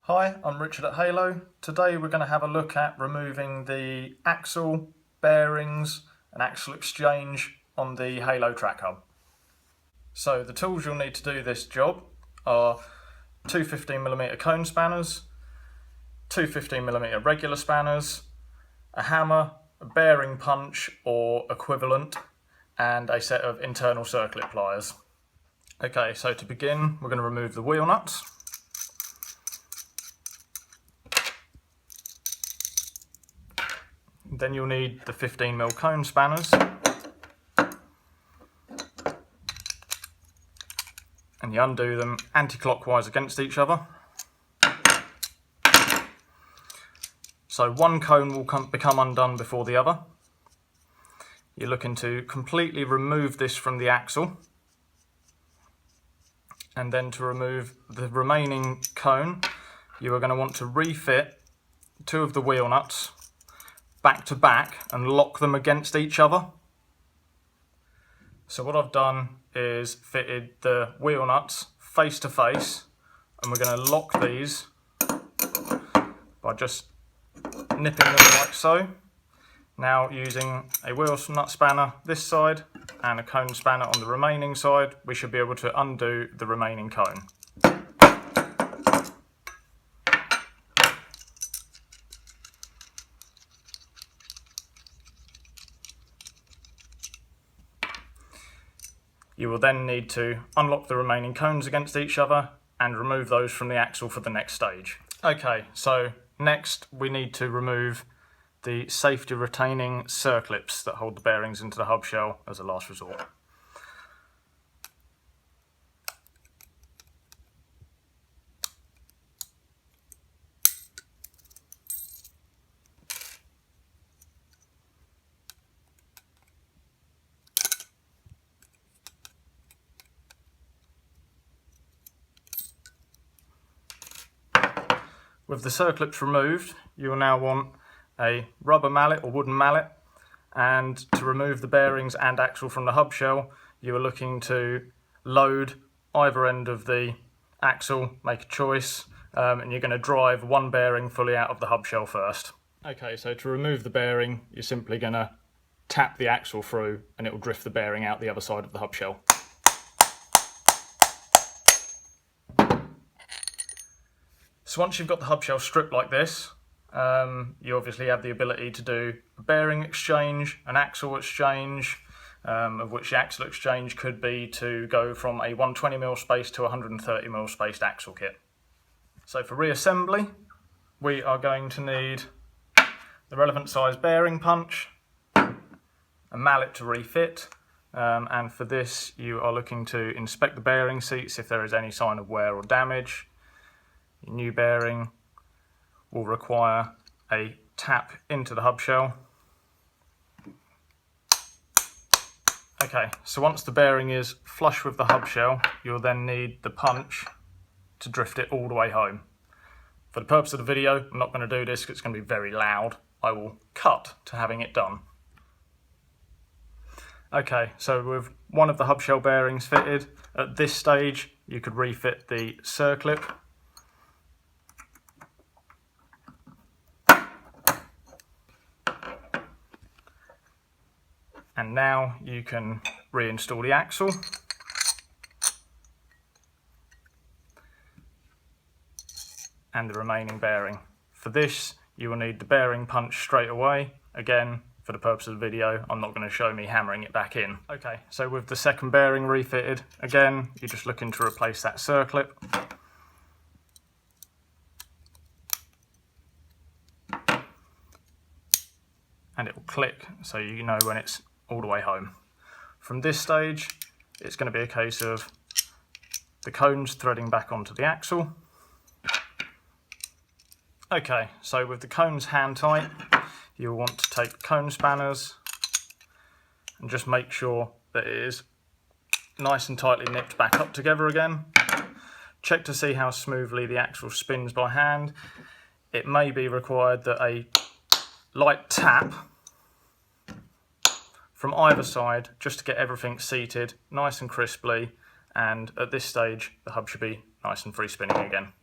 Hi, I'm Richard at Halo. Today we're going to have a look at removing the axle, bearings and axle exchange on the Halo track hub. So the tools you'll need to do this job are two 15mm cone spanners, two 15mm regular spanners, a hammer, a bearing punch or equivalent, and a set of internal circlip pliers. Okay, so to begin we're going to remove the wheel nuts. Then you'll need the 15mm cone spanners, and you undo them anti-clockwise against each other. So one cone will become undone before the other. You're looking to completely remove this from the axle, and then to remove the remaining cone you are going to want to refit two of the wheel nuts back to back and lock them against each other. So what I've done is fitted the wheel nuts face to face, and we're going to lock these by just nipping them like so. Now using a wheel nut spanner this side and a cone spanner on the remaining side, we should be able to undo the remaining cone. You will then need to unlock the remaining cones against each other and remove those from the axle for the next stage. Okay, so next we need to remove the safety retaining circlips that hold the bearings into the hub shell as a last resort. With the circlips removed, you will now want a rubber mallet or wooden mallet, and to remove the bearings and axle from the hub shell, you are looking to load either end of the axle, make a choice, and you're going to drive one bearing fully out of the hub shell first. Okay, so to remove the bearing, you're simply going to tap the axle through and it will drift the bearing out the other side of the hub shell. So once you've got the hub shell stripped like this, you obviously have the ability to do a bearing exchange, an axle exchange, of which the axle exchange could be to go from a 120mm space to a 130mm spaced axle kit. So for reassembly, we are going to need the relevant size bearing punch, a mallet to refit, and for this you are looking to inspect the bearing seats if there is any sign of wear or damage. Your new bearing will require a tap into the hub shell. Okay, so once the bearing is flush with the hub shell, you'll then need the punch to drift it all the way home. For the purpose of the video, I'm not going to do this because it's going to be very loud. I will cut to having it done. Okay, so with one of the hub shell bearings fitted, at this stage you could refit the circlip. And now you can reinstall the axle. And the remaining bearing. For this, you will need the bearing punch straight away. Again, for the purpose of the video, I'm not going to show me hammering it back in. Okay, so with the second bearing refitted, again, you're just looking to replace that circlip. And it will click, so you know when it's all the way home. From this stage, it's going to be a case of the cones threading back onto the axle. Okay, so with the cones hand tight, you'll want to take cone spanners and just make sure that it is nice and tightly nipped back up together again. Check to see how smoothly the axle spins by hand. It may be required that a light tap from either side just to get everything seated nice and crisply, and at this stage the hub should be nice and free spinning again.